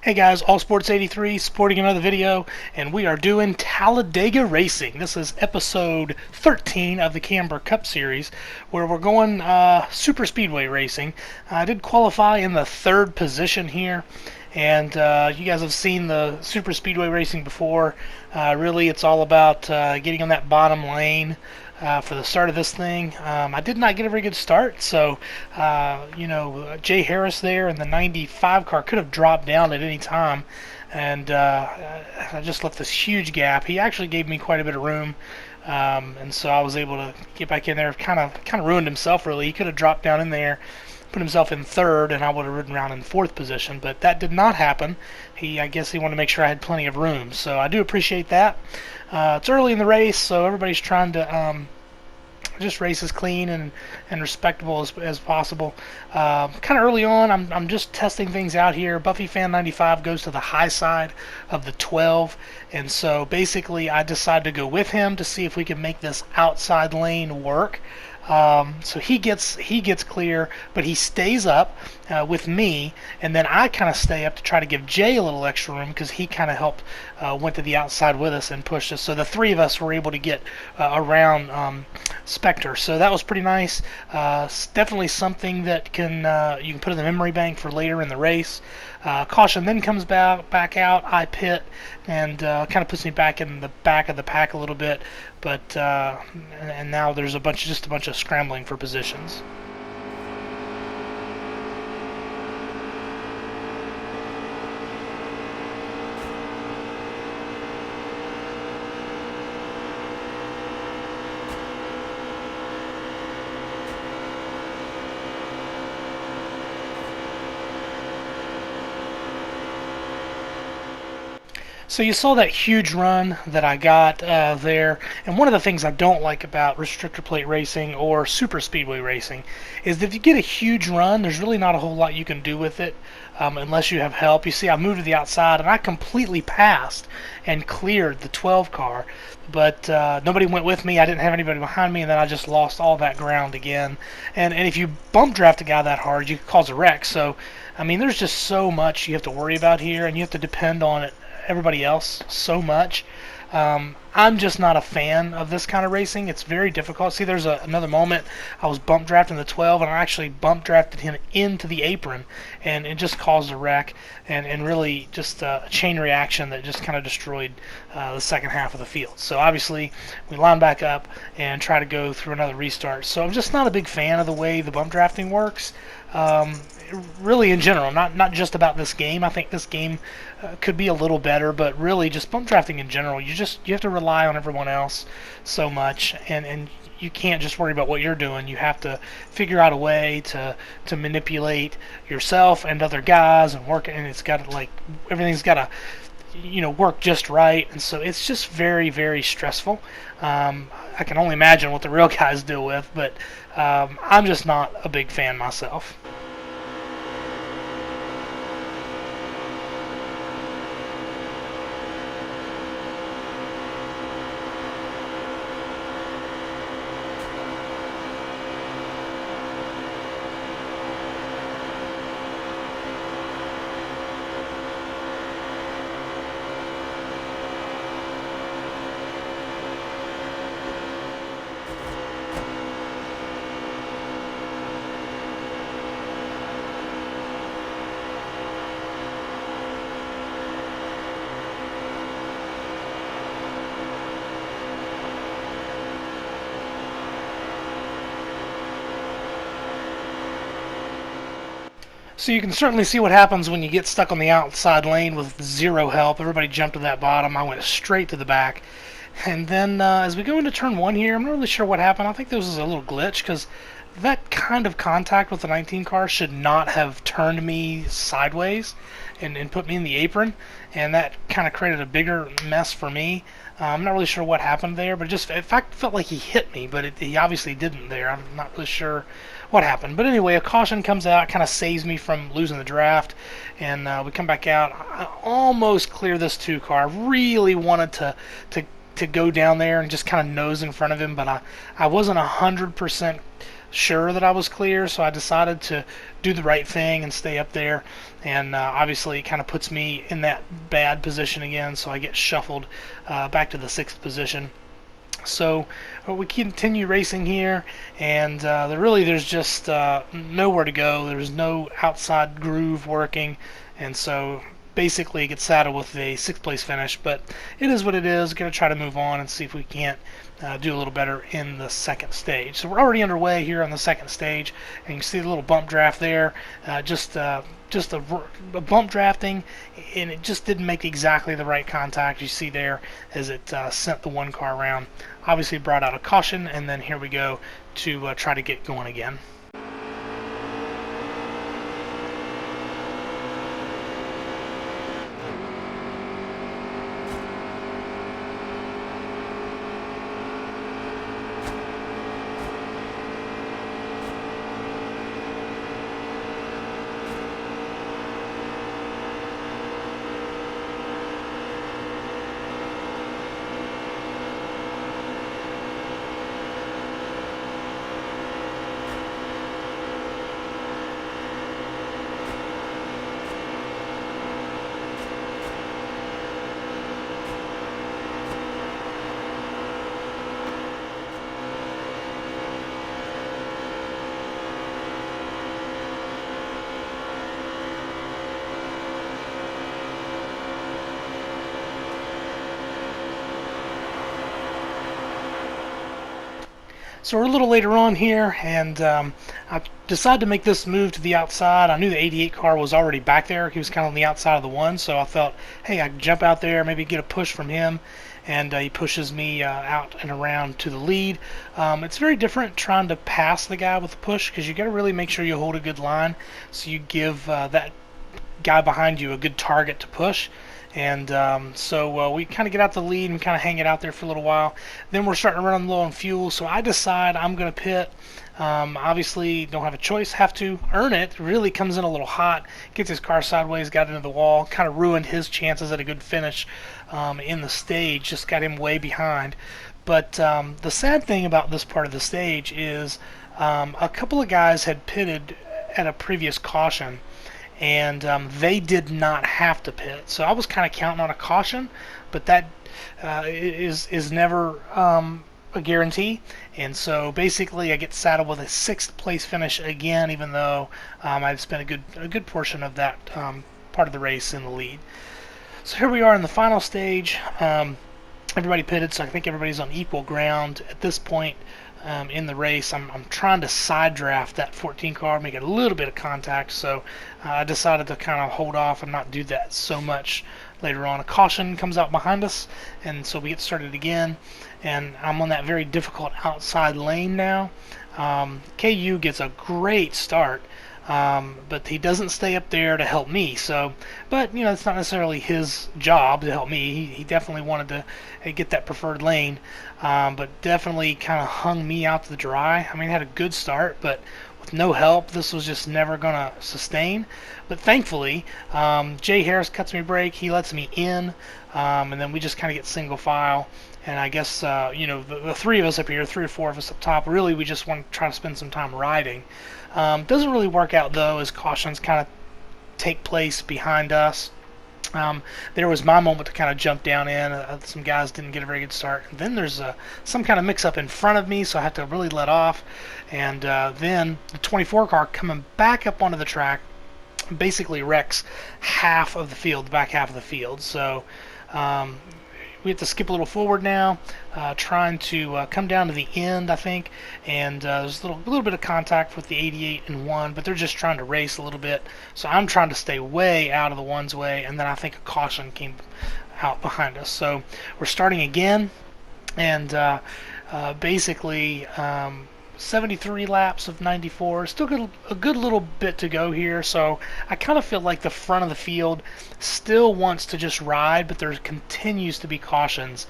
Hey guys, All Sports 83 sporting another video, and we are doing Talladega Racing. This is episode 13 of the Camber Cup series, where we're going super speedway racing. I did qualify in the third position here, and you guys have seen the super speedway racing before. Really, it's all about getting on that bottom lane. For the start of this thing. I did not get a very good start, so Jay Harris there in the 95 car could have dropped down at any time, and I just left this huge gap. He actually gave me quite a bit of room, and so I was able to get back in there. Kind of ruined himself, really. He could have dropped down in there, put himself in third, and I would have ridden around in fourth position, but that did not happen. I guess he wanted to make sure I had plenty of room, so I do appreciate that. It's early in the race, so everybody's trying to just race as clean and respectable as possible. Kind of early on, I'm just testing things out here. Buffy Fan 95 goes to the high side of the 12, and so basically I decided to go with him to see if we could make this outside lane work. So he gets clear, but he stays up with me, and then I kind of stay up to try to give Jay a little extra room because he kind of helped, went to the outside with us and pushed us. So the three of us were able to get around Spectre. So that was pretty nice. Definitely something that you can put in the memory bank for later in the race. Caution then comes back out. I pit and kind of puts me back in the back of the pack a little bit, but and now there's just a bunch of scrambling for positions. So you saw that huge run that I got there, and one of the things I don't like about restrictor plate racing or super speedway racing is that if you get a huge run, there's really not a whole lot you can do with it unless you have help. You see, I moved to the outside, and I completely passed and cleared the 12 car, but nobody went with me. I didn't have anybody behind me, and then I just lost all that ground again. And if you bump draft a guy that hard, you could cause a wreck. So, I mean, there's just so much you have to worry about here, and you have to depend on it everybody else so much. I'm just not a fan of this kind of racing. It's very difficult. See, there's another moment I was bump drafting the 12, and I actually bump drafted him into the apron, and it just caused a wreck and really just a chain reaction that just kind of destroyed the second half of the field. So obviously we line back up and try to go through another restart. So I'm just not a big fan of the way the bump drafting works. Really in general, not just about this game. I think this game could be a little better, but really just bump drafting in general, you have to rely on everyone else so much, and you can't just worry about what you're doing. You have to figure out a way to manipulate yourself and other guys and work, and everything's got to work just right, and so it's just very, very stressful. I can only imagine what the real guys deal with, but I'm just not a big fan myself. So you can certainly see what happens when you get stuck on the outside lane with zero help. Everybody jumped to that bottom. I went straight to the back. And then as we go into turn 1 here, I'm not really sure what happened. I think this was a little glitch because that kind of contact with the 19 car should not have turned me sideways and put me in the apron. And that kind of created a bigger mess for me. I'm not really sure what happened there, but it felt like he hit me, but he obviously didn't there. I'm not really sure what happened. But anyway, a caution comes out, kind of saves me from losing the draft, and we come back out. I almost clear this 2 car. I really wanted to go down there and just kind of nose in front of him, but I wasn't 100% sure that I was clear, so I decided to do the right thing and stay up there. And obviously, it kind of puts me in that bad position again, so I get shuffled back to the 6th position. So we continue racing here, and there's just nowhere to go. There's no outside groove working, and so basically get saddled with a 6th place finish. But it is what it is. Going to try to move on and see if we can't do a little better in the 2nd stage. So we're already underway here on the 2nd stage, and you can see the little bump draft there. Just a bump drafting, and it just didn't make exactly the right contact. You see there as it sent the one car around. Obviously brought out a caution, and then here we go to try to get going again. So we're a little later on here, and I decided to make this move to the outside. I knew the 88 car was already back there. He was kind of on the outside of the one, so I thought, hey, I can jump out there, maybe get a push from him, and he pushes me out and around to the lead. It's very different trying to pass the guy with a push, because you got to really make sure you hold a good line, so you give that guy behind you a good target to push. And so we kind of get out the lead and kind of hang it out there for a little while. Then we're starting to run low on fuel, so I decide I'm going to pit. Obviously, don't have a choice, have to earn it. Really comes in a little hot, gets his car sideways, got into the wall, kind of ruined his chances at a good finish in the stage, just got him way behind. But the sad thing about this part of the stage is a couple of guys had pitted at a previous caution, and they did not have to pit. So I was kind of counting on a caution, but that is never a guarantee. And so basically I get saddled with a 6th place finish again, even though I've spent a good portion of that part of the race in the lead. So here we are in the final stage. Everybody pitted, so I think everybody's on equal ground at this point. In the race, I'm trying to side draft that 14 car, make a little bit of contact, so I decided to kind of hold off and not do that so much later on. A caution comes out behind us, and so we get started again, and I'm on that very difficult outside lane now. KU gets a great start, but he doesn't stay up there to help me. So, but you know, it's not necessarily his job to help me. He definitely wanted to get that preferred lane, but definitely kind of hung me out to the dry. I mean, had a good start, but with no help, this was just never gonna sustain. But thankfully, Jay Harris cuts me a break. He lets me in, and then we just kind of get single file. And I guess you know, the 3 of us up here, 3 or 4 of us up top, really we just want to try to spend some time riding. Doesn't really work out though, as cautions kind of take place behind us. There was my moment to kind of jump down in. Some guys didn't get a very good start. And then there's some kind of mix-up in front of me, so I have to really let off. And then the 24 car coming back up onto the track basically wrecks half of the field, the back half of the field. So we have to skip a little forward now, trying to come down to the end, I think, and there's a little bit of contact with the 88 and 1, but they're just trying to race a little bit, so I'm trying to stay way out of the 1's way, and then I think a caution came out behind us. So we're starting again, and basically 73 laps of 94. Still got a good little bit to go here, so I kind of feel like the front of the field still wants to just ride, but there continues to be cautions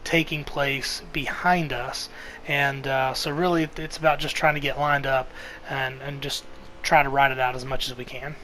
taking place behind us, and so really it's about just trying to get lined up and just try to ride it out as much as we can.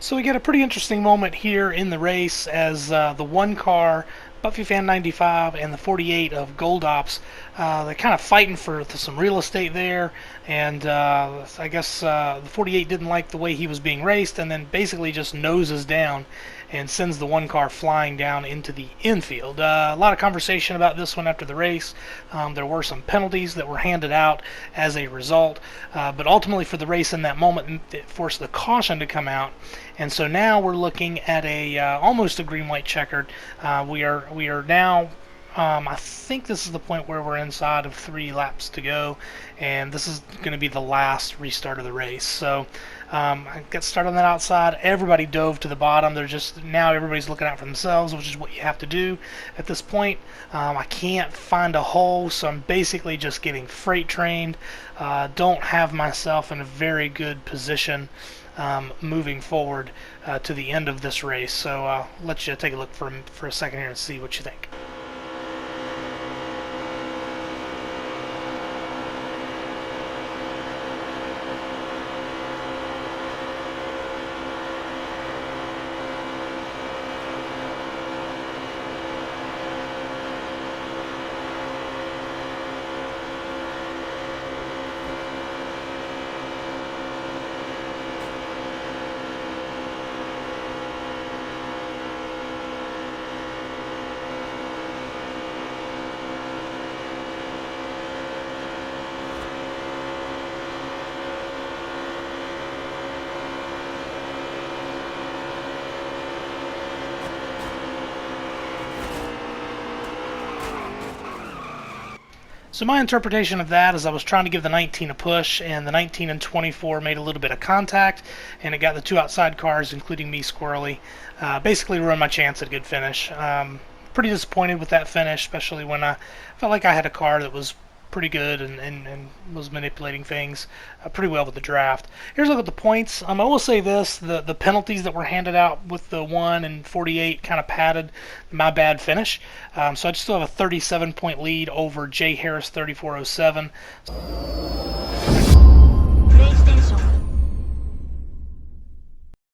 So we get a pretty interesting moment here in the race as the one car, Buffy Fan 95 and the 48 of Gold Ops, they're kind of fighting for some real estate there, and I guess the 48 didn't like the way he was being raced, and then basically just noses down and sends the one car flying down into the infield. A lot of conversation about this one after the race. There were some penalties that were handed out as a result, but ultimately for the race in that moment, it forced the caution to come out. And so now we're looking at a almost a green-white checkered. We are now. I think this is the point where we're inside of 3 laps to go, and this is going to be the last restart of the race. So I got started on that outside. Everybody dove to the bottom. They're just now everybody's looking out for themselves, which is what you have to do at this point. I can't find a hole, so I'm basically just getting freight trained. Don't have myself in a very good position moving forward to the end of this race. So I'll let you take a look for a second here and see what you think. So my interpretation of that is I was trying to give the 19 a push, and the 19 and 24 made a little bit of contact, and it got the 2 outside cars, including me squirrely, basically ruined my chance at a good finish. Pretty disappointed with that finish, especially when I felt like I had a car that was pretty good and was manipulating things pretty well with the draft. Here's a look at the points. I will say this, the penalties that were handed out with the 1 and 48 kind of padded my bad finish. So I still have a 37-point lead over Jay Harris 3407.